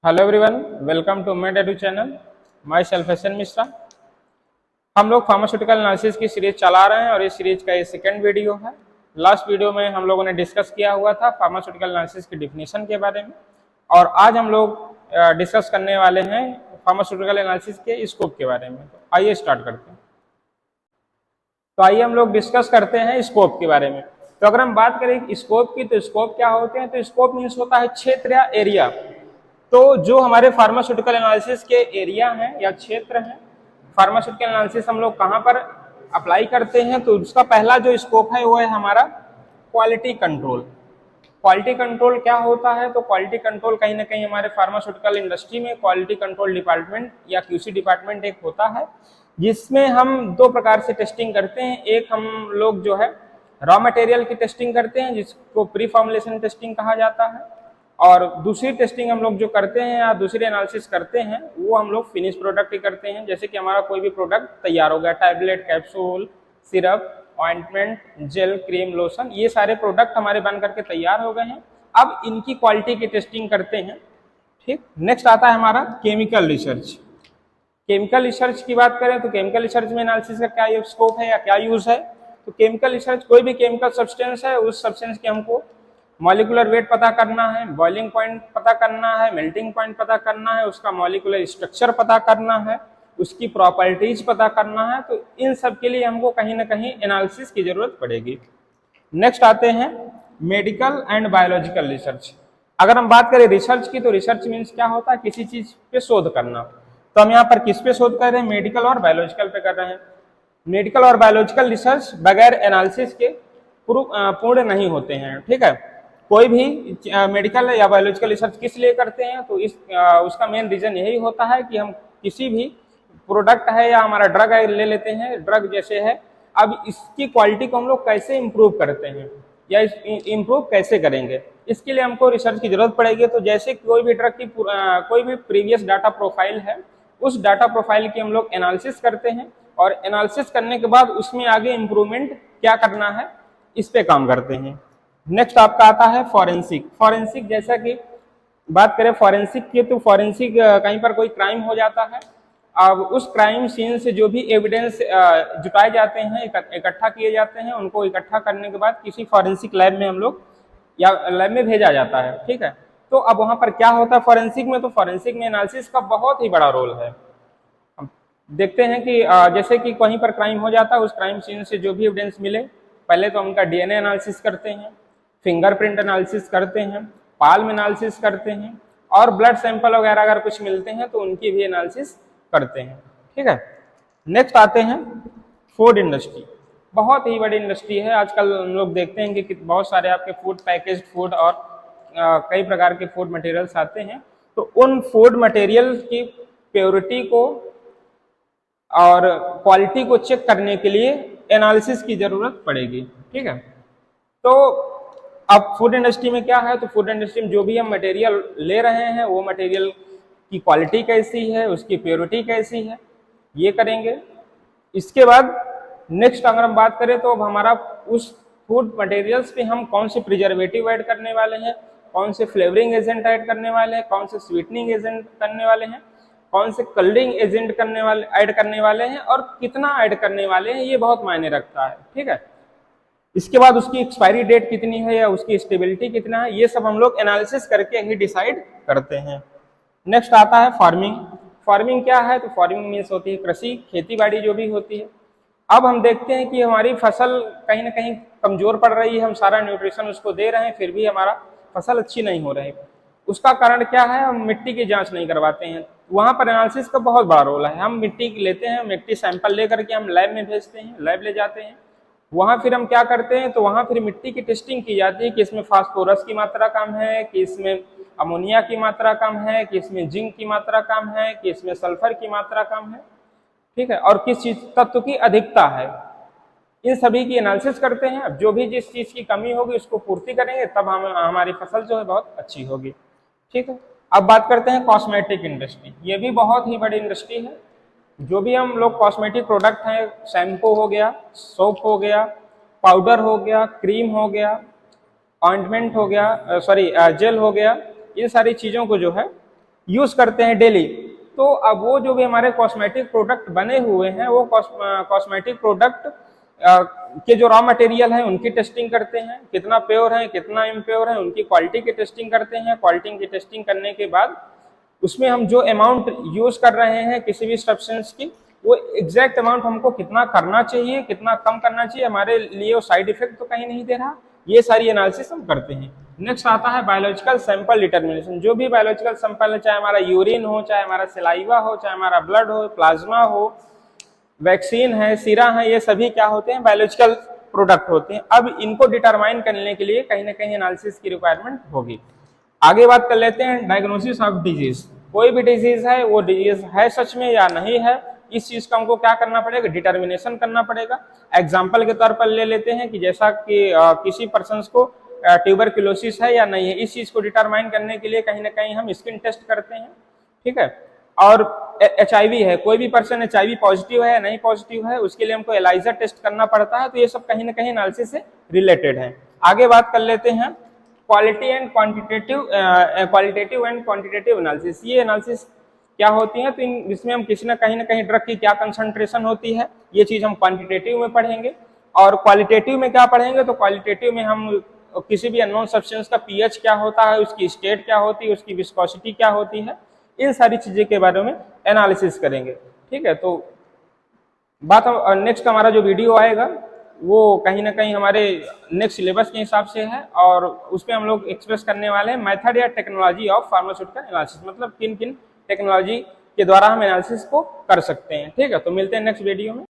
Hello everyone, welcome to Med Edu channel. Myself S N Mishra. हम लोग pharmaceutical analysis की series चला रहे हैं और इस सीरीज का ये सेकंड वीडियो है। लास्ट वीडियो में हम लोगों ने डिस्कस किया हुआ था फार्मास्यूटिकल एनालिसिस की डिफिनीशन के बारे में, और आज हम लोग डिस्कस करने वाले हैं फार्मास्यूटिकल एनालिसिस के स्कोप के बारे में। तो आइए स्टार्ट करते हैं। तो आइए हम लोग डिस्कस करते हैं स्कोप के बारे में। तो अगर हम बात करें स्कोप की, तो स्कोप क्या होते हैं? तो स्कोप मीन्स होता है क्षेत्र या एरिया। तो जो हमारे फार्मास्यूटिकल एनालिसिस के एरिया हैं या क्षेत्र हैं, फार्मास्यूटिकल एनालिसिस हम लोग कहाँ पर अप्लाई करते हैं, तो उसका पहला जो स्कोप है वो है हमारा क्वालिटी कंट्रोल। क्वालिटी कंट्रोल क्या होता है? तो क्वालिटी कंट्रोल कहीं ना कहीं हमारे फार्मास्यूटिकल इंडस्ट्री में क्वालिटी कंट्रोल डिपार्टमेंट या क्यूसी डिपार्टमेंट एक होता है, जिसमें हम दो प्रकार से टेस्टिंग करते हैं। एक हम लोग जो है रॉ मटेरियल की टेस्टिंग करते हैं, जिसको प्री फॉर्मुलेशन टेस्टिंग कहा जाता है, और दूसरी टेस्टिंग हम लोग जो करते हैं या दूसरी एनालिसिस करते हैं वो हम लोग फिनिश प्रोडक्ट ही करते हैं। जैसे कि हमारा कोई भी प्रोडक्ट तैयार हो गया, tablet, capsule, syrup, ointment, gel, cream, lotion, ये सारे प्रोडक्ट हमारे बन करके तैयार हो गए हैं। अब इनकी क्वालिटी की टेस्टिंग करते हैं। ठीक, नेक्स्ट आता है हमारा केमिकल रिसर्च। केमिकल रिसर्च की बात करें तो केमिकल रिसर्च में एनालिसिस का क्या स्कोप है या क्या यूज है? तो केमिकल रिसर्च, कोई भी केमिकल सब्सटेंस है, उस सब्सटेंस के हमको मॉलिकुलर वेट पता करना है, बॉइलिंग पॉइंट पता करना है, मेल्टिंग पॉइंट पता करना है, उसका मॉलिकुलर स्ट्रक्चर पता करना है, उसकी प्रॉपर्टीज पता करना है। तो इन सब के लिए हमको कहीं ना कहीं एनालिसिस की जरूरत पड़ेगी। नेक्स्ट आते हैं मेडिकल एंड बायोलॉजिकल रिसर्च। अगर हम बात करें रिसर्च की, तो रिसर्च मीन्स क्या होता है? किसी चीज पे शोध करना। तो हम यहाँ पर किस पे शोध कर रहे हैं? मेडिकल और बायोलॉजिकल पे कर रहे हैं। मेडिकल और बायोलॉजिकल रिसर्च बगैर एनालिसिस के पूर्ण नहीं होते हैं। ठीक है, कोई भी मेडिकल या बायोलॉजिकल रिसर्च किस लिए करते हैं? तो उसका मेन रीजन यही होता है कि हम किसी भी प्रोडक्ट है या हमारा ड्रग है, ले लेते हैं, ड्रग जैसे है, अब इसकी क्वालिटी को हम लोग कैसे इंप्रूव करते हैं या इंप्रूव कैसे करेंगे, इसके लिए हमको रिसर्च की जरूरत पड़ेगी। तो जैसे कोई भी ड्रग की कोई भी प्रीवियस डाटा प्रोफाइल है, उस डाटा प्रोफाइल की हम लोग एनालिसिस करते हैं, और एनालिसिस करने के बाद उसमें आगे इंप्रूवमेंट क्या करना है, इस पे काम करते हैं। नेक्स्ट आपका आता है फॉरेंसिक। फॉरेंसिक, जैसा कि बात करें फॉरेंसिक की, तो फॉरेंसिक कहीं पर कोई क्राइम हो जाता है, अब उस क्राइम सीन से जो भी एविडेंस जुटाए जाते हैं, इकट्ठा किए जाते हैं, उनको इकट्ठा करने के बाद किसी फॉरेंसिक लैब में हम लोग या लैब में भेजा जाता है। ठीक है, तो अब वहां पर क्या होता है फॉरेंसिक में? तो फॉरेंसिक में एनालिसिस का बहुत ही बड़ा रोल है। देखते हैं कि जैसे कि कहीं पर क्राइम हो जाता है, उस क्राइम सीन से जो भी एविडेंस मिले, पहले तो उनका डीएनए एनालिसिस करते हैं, फिंगरप्रिंट एनालिसिस करते हैं, पाल्म एनालिसिस करते हैं, और ब्लड सैंपल वगैरह अगर कुछ मिलते हैं तो उनकी भी एनालिसिस करते हैं। ठीक है, नेक्स्ट आते हैं फूड इंडस्ट्री। बहुत ही बड़ी इंडस्ट्री है। आजकल हम लोग देखते हैं कि बहुत सारे आपके फूड, पैकेज्ड फूड और कई प्रकार के फूड मटेरियल्स आते हैं। तो उन फूड मटेरियल की प्योरिटी को और क्वालिटी को चेक करने के लिए एनालिसिस की जरूरत पड़ेगी। ठीक है, तो अब फूड इंडस्ट्री में क्या है? तो फूड इंडस्ट्री में जो भी हम मटेरियल ले रहे हैं, वो मटेरियल की क्वालिटी कैसी है, उसकी प्योरिटी कैसी है, ये करेंगे। इसके बाद नेक्स्ट अगर हम बात करें, तो अब हमारा उस फूड मटेरियल्स पे हम कौन से प्रिजर्वेटिव ऐड करने वाले हैं, कौन से फ्लेवरिंग एजेंट ऐड करने वाले हैं, कौन से स्वीटनिंग एजेंट करने वाले हैं, कौन से कलरिंग एजेंट ऐड करने वाले हैं, और कितना ऐड करने वाले हैं, ये बहुत मायने रखता है। ठीक है, इसके बाद उसकी एक्सपायरी डेट कितनी है या उसकी स्टेबिलिटी कितना है, ये सब हम लोग एनालिसिस करके ही डिसाइड करते हैं। नेक्स्ट आता है फार्मिंग। फार्मिंग क्या है? तो फार्मिंग मीन्स होती है कृषि, खेती बाड़ी जो भी होती है। अब हम देखते हैं कि हमारी फसल कहीं ना कहीं कमजोर पड़ रही है, हम सारा न्यूट्रिशन उसको दे रहे हैं, फिर भी हमारा फसल अच्छी नहीं हो रही। उसका कारण क्या है? हम मिट्टी की जांच नहीं करवाते हैं। वहां पर एनालिसिस का बहुत बड़ा रोल है। हम मिट्टी लेते हैं, मिट्टी सैंपल लेकर के हम लैब में भेजते हैं, लैब ले जाते हैं, वहां फिर हम क्या करते हैं, तो वहां फिर मिट्टी की टेस्टिंग की जाती है कि इसमें फास्फोरस की मात्रा कम है, कि इसमें अमोनिया की मात्रा कम है, कि इसमें जिंक की मात्रा कम है, कि इसमें सल्फर की मात्रा कम है। ठीक है, और किस चीज तत्व की अधिकता है, इन सभी की एनालिसिस करते हैं। अब जो भी जिस चीज की कमी होगी उसको पूर्ति करेंगे, तब हमारी फसल जो है बहुत अच्छी होगी। ठीक है, अब बात करते हैं कॉस्मेटिक इंडस्ट्री। ये भी बहुत ही बड़ी इंडस्ट्री है। जो भी हम लोग कॉस्मेटिक प्रोडक्ट हैं, शैम्पू हो गया, सोप हो गया, पाउडर हो गया, क्रीम हो गया, ऑइंटमेंट हो गया, जेल हो गया, इन सारी चीज़ों को जो है यूज करते हैं डेली। तो अब वो जो भी हमारे कॉस्मेटिक प्रोडक्ट बने हुए हैं वो कॉस्मेटिक प्रोडक्ट के जो रॉ मटेरियल है उनकी टेस्टिंग करते हैं, कितना प्योर है कितना इम्प्योर है, उनकी क्वालिटी की टेस्टिंग करते हैं। क्वालिटी की टेस्टिंग करने के बाद उसमें हम जो अमाउंट यूज कर रहे हैं किसी भी सब्सटेंस की, वो एग्जैक्ट अमाउंट हमको कितना करना चाहिए, कितना कम करना चाहिए, हमारे लिए वो साइड इफेक्ट तो कहीं नहीं दे रहा, ये सारी एनालिसिस हम करते हैं। नेक्स्ट आता है बायोलॉजिकल सैंपल डिटर्मिनेशन। जो भी बायोलॉजिकल सैंपल है, चाहे हमारा यूरिन हो, चाहे हमारा सलाइवा हो, चाहे हमारा ब्लड हो, प्लाज्मा हो, वैक्सीन है, सीरा है, ये सभी क्या होते हैं, बायोलॉजिकल प्रोडक्ट होते हैं। अब इनको डिटरमाइन करने के लिए कहीं ना कहीं एनालिसिस की रिक्वायरमेंट होगी। आगे बात कर लेते हैं डायग्नोसिस ऑफ डिजीज। कोई भी डिजीज है, वो डिजीज है सच में या नहीं है, इस चीज का हमको क्या करना पड़ेगा, डिटर्मिनेशन करना पड़ेगा। एग्जाम्पल के तौर पर ले लेते हैं कि जैसा कि किसी पर्सन को ट्यूबरक्लोसिस है या नहीं है, इस चीज को डिटरमाइन करने के लिए कहीं ना कहीं हम स्किन टेस्ट करते हैं, ठीक है। और HIV है, कोई भी पर्सन HIV पॉजिटिव है या नहीं पॉजिटिव है, उसके लिए हमको एलाइजा टेस्ट करना पड़ता है। तो ये सब कहीं ना कहीं एनालिसिस से रिलेटेड है। आगे बात कर लेते हैं क्वालिटेटिव एंड क्वांटिटेटिव एनालिसिस। ये एनालिसिस क्या होती है, तो इसमें हम किसी ना कहीं ड्रग की क्या कंसंट्रेशन होती है, ये चीज हम क्वांटिटेटिव में पढ़ेंगे। और क्वालिटेटिव में क्या पढ़ेंगे, तो क्वालिटेटिव में हम किसी भी अननोन सब्सटेंस का पीएच क्या होता है, उसकी स्टेट क्या होती है, उसकी विस्कोसिटी क्या होती है, इन सारी चीजें के बारे में एनालिसिस करेंगे, ठीक है। तो बात नेक्स्ट हमारा जो वीडियो आएगा वो कहीं ना कहीं हमारे नेक्स्ट सिलेबस के हिसाब से है, और उसमें हम लोग एक्सप्रेस करने वाले हैं मेथड या टेक्नोलॉजी ऑफ फार्मास्यूटिकल एनालिसिस, मतलब किन किन टेक्नोलॉजी के द्वारा हम एनालिसिस को कर सकते हैं, ठीक है। तो मिलते हैं नेक्स्ट वीडियो में।